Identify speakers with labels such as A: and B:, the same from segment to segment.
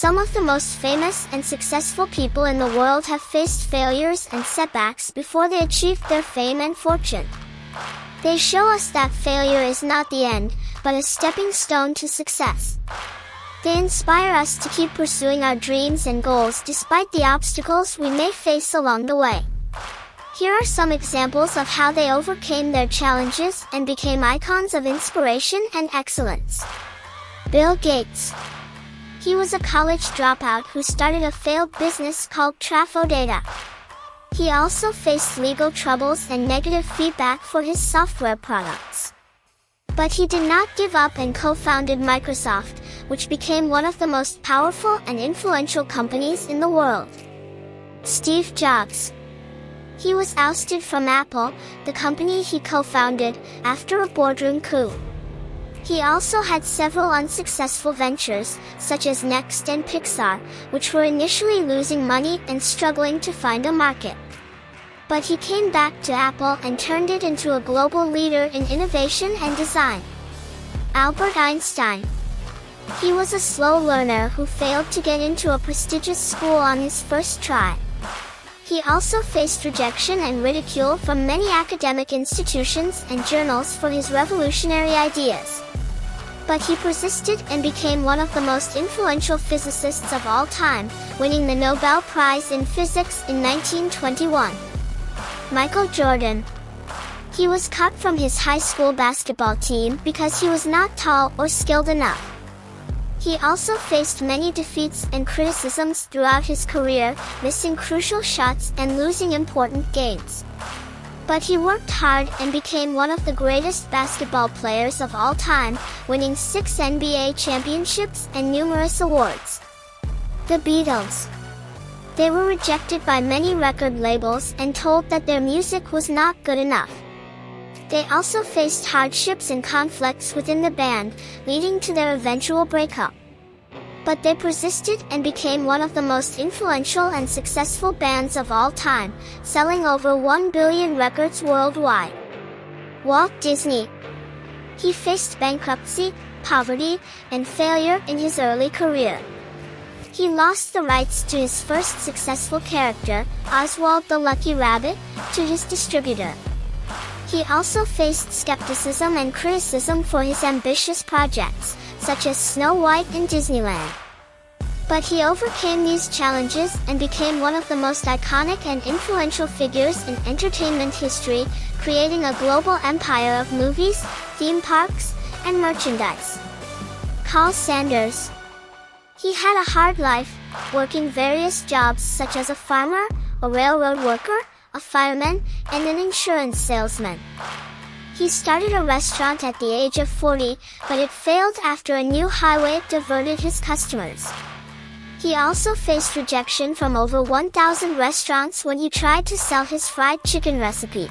A: Some of the most famous and successful people in the world have faced failures and setbacks before they achieved their fame and fortune. They show us that failure is not the end, but a stepping stone to success. They inspire us to keep pursuing our dreams and goals despite the obstacles we may face along the way. Here are some examples of how they overcame their challenges and became icons of inspiration and excellence. Bill Gates. He was a college dropout who started a failed business called Trafodata. He also faced legal troubles and negative feedback for his software products. But he did not give up and co-founded Microsoft, which became one of the most powerful and influential companies in the world. Steve Jobs. He was ousted from Apple, the company he co-founded, after a boardroom coup. He also had several unsuccessful ventures, such as Next and Pixar, which were initially losing money and struggling to find a market. But he came back to Apple and turned it into a global leader in innovation and design. Albert Einstein. He was a slow learner who failed to get into a prestigious school on his first try. He also faced rejection and ridicule from many academic institutions and journals for his revolutionary ideas. But he persisted and became one of the most influential physicists of all time, winning the Nobel Prize in Physics in 1921. Michael Jordan. He was cut from his high school basketball team because he was not tall or skilled enough. He also faced many defeats and criticisms throughout his career, missing crucial shots and losing important games. But he worked hard and became one of the greatest basketball players of all time, winning 6 NBA championships and numerous awards. The Beatles. They were rejected by many record labels and told that their music was not good enough. They also faced hardships and conflicts within the band, leading to their eventual breakup. But they persisted and became one of the most influential and successful bands of all time, selling over 1 billion records worldwide. Walt Disney. He faced bankruptcy, poverty, and failure in his early career. He lost the rights to his first successful character, Oswald the Lucky Rabbit, to his distributor. He also faced skepticism and criticism for his ambitious projects, such as Snow White and Disneyland. But he overcame these challenges and became one of the most iconic and influential figures in entertainment history, creating a global empire of movies, theme parks, and merchandise. Carl Sanders. He had a hard life, working various jobs such as a farmer, a railroad worker, a fireman, and an insurance salesman. He started a restaurant at the age of 40, but it failed after a new highway diverted his customers. He also faced rejection from over 1,000 restaurants when he tried to sell his fried chicken recipe.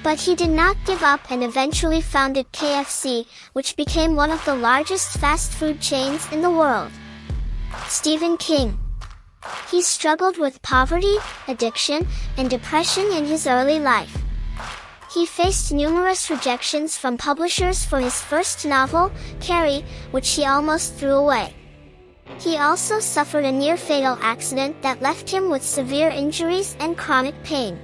A: But he did not give up and eventually founded KFC, which became one of the largest fast food chains in the world. Stephen King. He struggled with poverty, addiction, and depression in his early life. He faced numerous rejections from publishers for his first novel, Carrie, which he almost threw away. He also suffered a near-fatal accident that left him with severe injuries and chronic pain.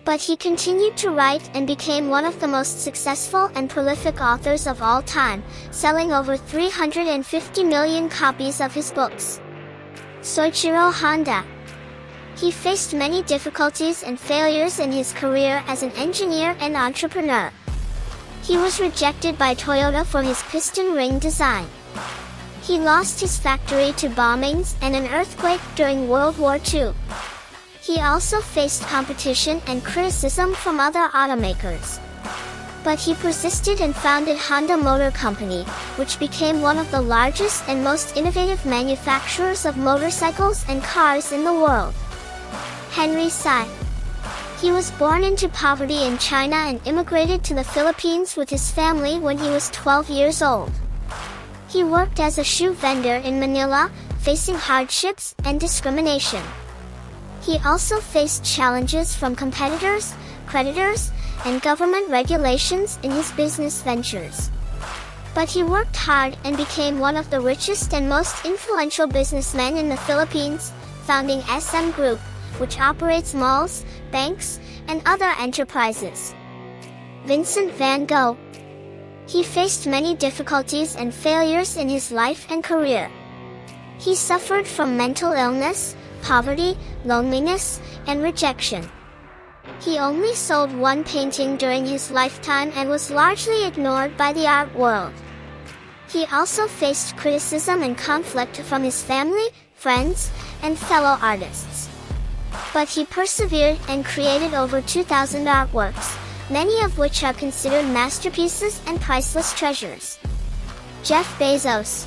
A: But he continued to write and became one of the most successful and prolific authors of all time, selling over 350 million copies of his books. Soichiro Honda. He faced many difficulties and failures in his career as an engineer and entrepreneur. He was rejected by Toyota for his piston ring design. He lost his factory to bombings and an earthquake during World War II. He also faced competition and criticism from other automakers. But he persisted and founded Honda Motor Company, which became one of the largest and most innovative manufacturers of motorcycles and cars in the world. Henry Tsai. He was born into poverty in China and immigrated to the Philippines with his family when he was 12 years old. He worked as a shoe vendor in Manila, facing hardships and discrimination. He also faced challenges from competitors, creditors, and government regulations in his business ventures. But he worked hard and became one of the richest and most influential businessmen in the Philippines, founding SM Group, which operates malls, banks, and other enterprises. Vincent van Gogh. He faced many difficulties and failures in his life and career. He suffered from mental illness, poverty, loneliness, and rejection. He only sold one painting during his lifetime and was largely ignored by the art world. He also faced criticism and conflict from his family, friends, and fellow artists. But he persevered and created over 2,000 artworks, many of which are considered masterpieces and priceless treasures. Jeff Bezos.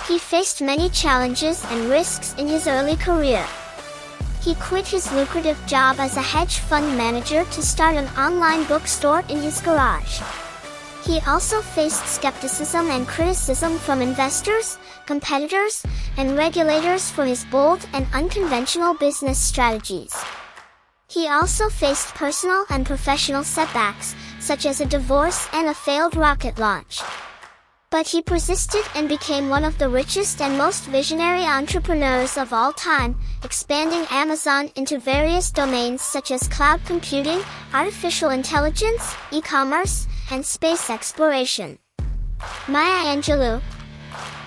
A: He faced many challenges and risks in his early career. He quit his lucrative job as a hedge fund manager to start an online bookstore in his garage. He also faced skepticism and criticism from investors, competitors, and regulators for his bold and unconventional business strategies. He also faced personal and professional setbacks, such as a divorce and a failed rocket launch. But he persisted and became one of the richest and most visionary entrepreneurs of all time, expanding Amazon into various domains such as cloud computing, artificial intelligence, e-commerce, and space exploration. Maya Angelou.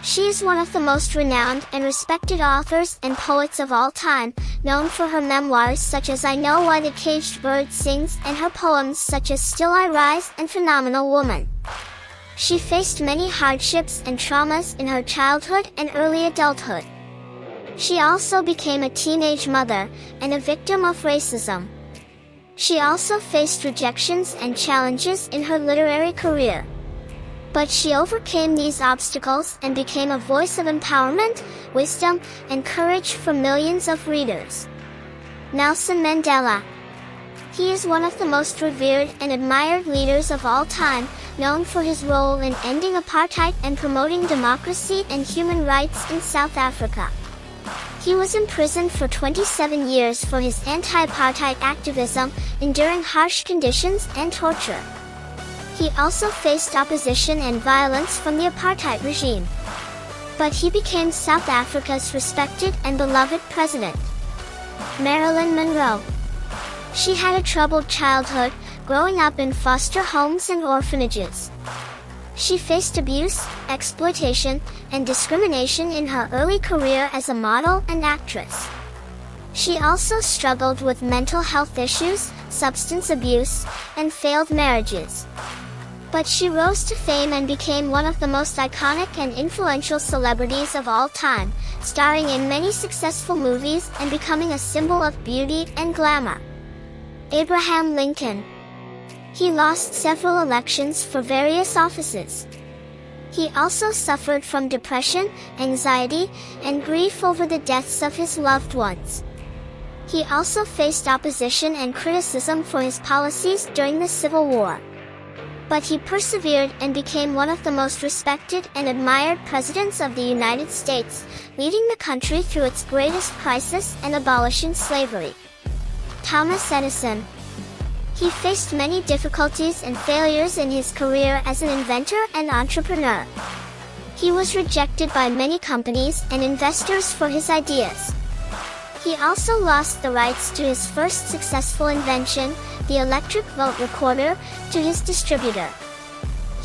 A: She is one of the most renowned and respected authors and poets of all time, known for her memoirs such as I Know Why the Caged Bird Sings and her poems such as Still I Rise and Phenomenal Woman. She faced many hardships and traumas in her childhood and early adulthood. She also became a teenage mother and a victim of racism. She also faced rejections and challenges in her literary career. But she overcame these obstacles and became a voice of empowerment, wisdom, and courage for millions of readers. Nelson Mandela. He is one of the most revered and admired leaders of all time, known for his role in ending apartheid and promoting democracy and human rights in South Africa. He was imprisoned for 27 years for his anti-apartheid activism, enduring harsh conditions and torture. He also faced opposition and violence from the apartheid regime. But he became South Africa's respected and beloved president. Marilyn Monroe. She had a troubled childhood, growing up in foster homes and orphanages. She faced abuse, exploitation, and discrimination in her early career as a model and actress. She also struggled with mental health issues, substance abuse, and failed marriages. But she rose to fame and became one of the most iconic and influential celebrities of all time, starring in many successful movies and becoming a symbol of beauty and glamour. Abraham Lincoln. He lost several elections for various offices. He also suffered from depression, anxiety, and grief over the deaths of his loved ones. He also faced opposition and criticism for his policies during the Civil War. But he persevered and became one of the most respected and admired presidents of the United States, leading the country through its greatest crisis and abolishing slavery. Thomas Edison. He faced many difficulties and failures in his career as an inventor and entrepreneur. He was rejected by many companies and investors for his ideas. He also lost the rights to his first successful invention, the electric vote recorder, to his distributor.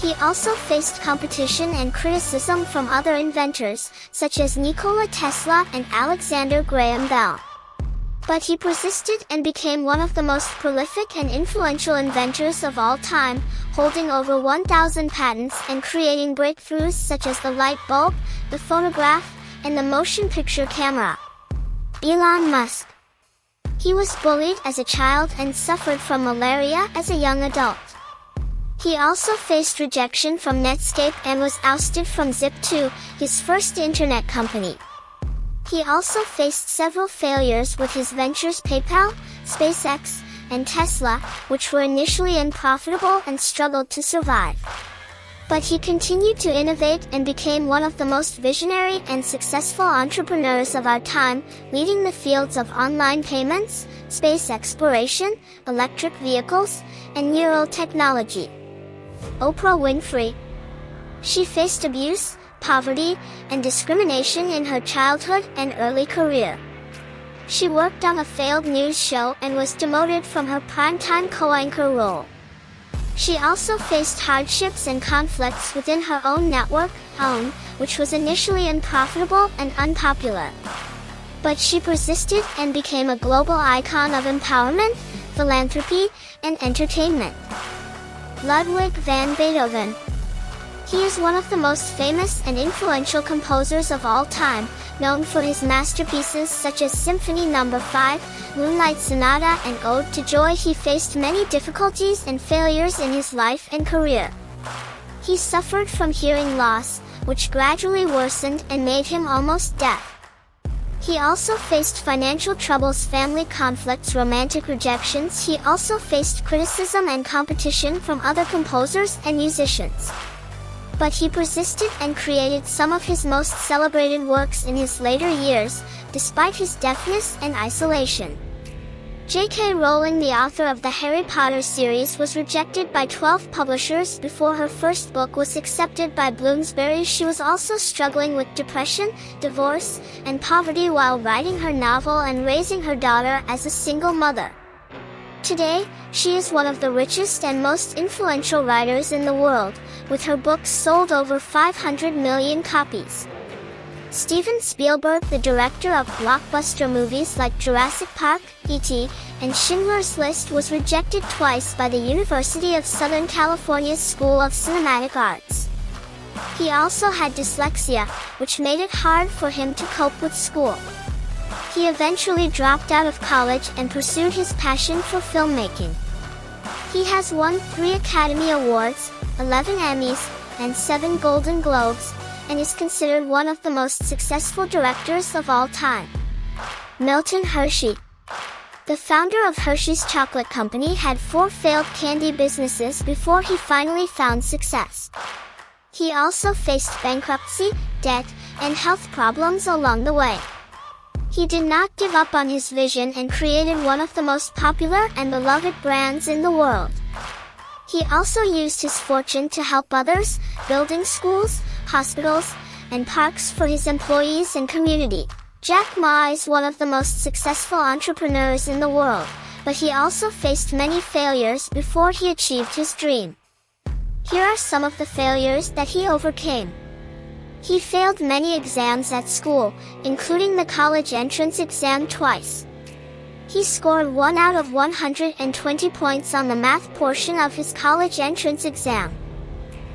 A: He also faced competition and criticism from other inventors, such as Nikola Tesla and Alexander Graham Bell. But he persisted and became one of the most prolific and influential inventors of all time, holding over 1,000 patents and creating breakthroughs such as the light bulb, the phonograph, and the motion picture camera. Elon Musk. He was bullied as a child and suffered from malaria as a young adult. He also faced rejection from Netscape and was ousted from Zip2, his first internet company. He also faced several failures with his ventures PayPal, SpaceX, and Tesla, which were initially unprofitable and struggled to survive. But he continued to innovate and became one of the most visionary and successful entrepreneurs of our time, leading the fields of online payments, space exploration, electric vehicles, and neural technology. Oprah Winfrey. She faced abuse, poverty, and discrimination in her childhood and early career. She worked on a failed news show and was demoted from her primetime co-anchor role. She also faced hardships and conflicts within her own network, OWN, which was initially unprofitable and unpopular. But she persisted and became a global icon of empowerment, philanthropy, and entertainment. Ludwig van Beethoven. He is one of the most famous and influential composers of all time, known for his masterpieces such as Symphony No. 5, Moonlight Sonata, and Ode to Joy. He faced many difficulties and failures in his life and career. He suffered from hearing loss, which gradually worsened and made him almost deaf. He also faced financial troubles, family conflicts, romantic rejections. He also faced criticism and competition from other composers and musicians. But he persisted and created some of his most celebrated works in his later years, despite his deafness and isolation. J.K. Rowling, the author of the Harry Potter series, was rejected by 12 publishers before her first book was accepted by Bloomsbury. She was also struggling with depression, divorce, and poverty while writing her novel and raising her daughter as a single mother. Today, she is one of the richest and most influential writers in the world, with her books sold over 500 million copies. Steven Spielberg, the director of blockbuster movies like Jurassic Park, E.T., and Schindler's List, was rejected twice by the University of Southern California's School of Cinematic Arts. He also had dyslexia, which made it hard for him to cope with school. He eventually dropped out of college and pursued his passion for filmmaking. He has won 3 Academy Awards, 11 Emmys, and 7 Golden Globes, and is considered one of the most successful directors of all time. Milton Hershey. The founder of Hershey's Chocolate Company had 4 failed candy businesses before he finally found success. He also faced bankruptcy, debt, and health problems along the way. He did not give up on his vision and created one of the most popular and beloved brands in the world. He also used his fortune to help others, building schools, hospitals, and parks for his employees and community. Jack Ma is one of the most successful entrepreneurs in the world, but he also faced many failures before he achieved his dream. Here are some of the failures that he overcame. He failed many exams at school, including the college entrance exam twice. He scored 1 out of 120 points on the math portion of his college entrance exam.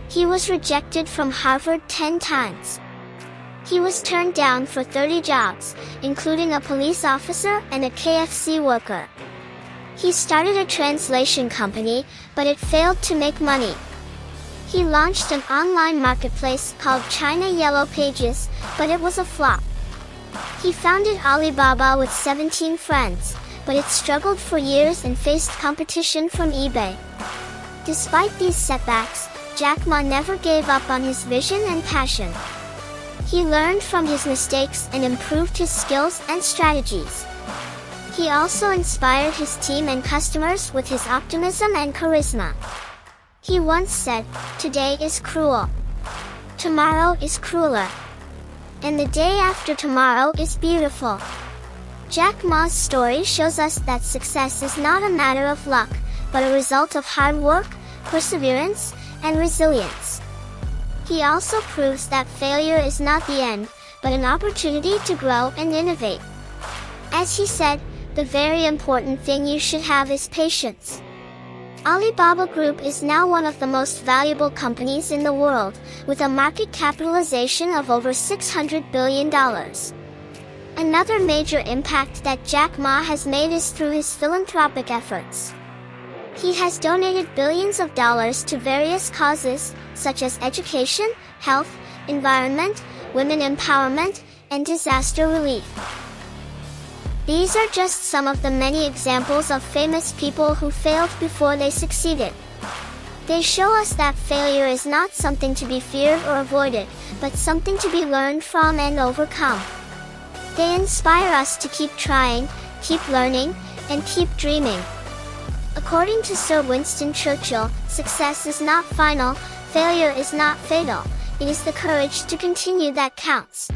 A: He was rejected from Harvard 10 times. He was turned down for 30 jobs, including a police officer and a KFC worker. He started a translation company, but it failed to make money. He launched an online marketplace called China Yellow Pages, but it was a flop. He founded Alibaba with 17 friends, but it struggled for years and faced competition from eBay. Despite these setbacks, Jack Ma never gave up on his vision and passion. He learned from his mistakes and improved his skills and strategies. He also inspired his team and customers with his optimism and charisma. He once said, "Today is cruel. Tomorrow is crueler. And the day after tomorrow is beautiful." Jack Ma's story shows us that success is not a matter of luck, but a result of hard work, perseverance, and resilience. He also proves that failure is not the end, but an opportunity to grow and innovate. As he said, the very important thing you should have is patience. Alibaba Group is now one of the most valuable companies in the world, with a market capitalization of over $600 billion. Another major impact that Jack Ma has made is through his philanthropic efforts. He has donated billions of dollars to various causes, such as education, health, environment, women empowerment, and disaster relief. These are just some of the many examples of famous people who failed before they succeeded. They show us that failure is not something to be feared or avoided, but something to be learned from and overcome. They inspire us to keep trying, keep learning, and keep dreaming. According to Sir Winston Churchill, success is not final, Failure is not fatal, it is the courage to continue that counts.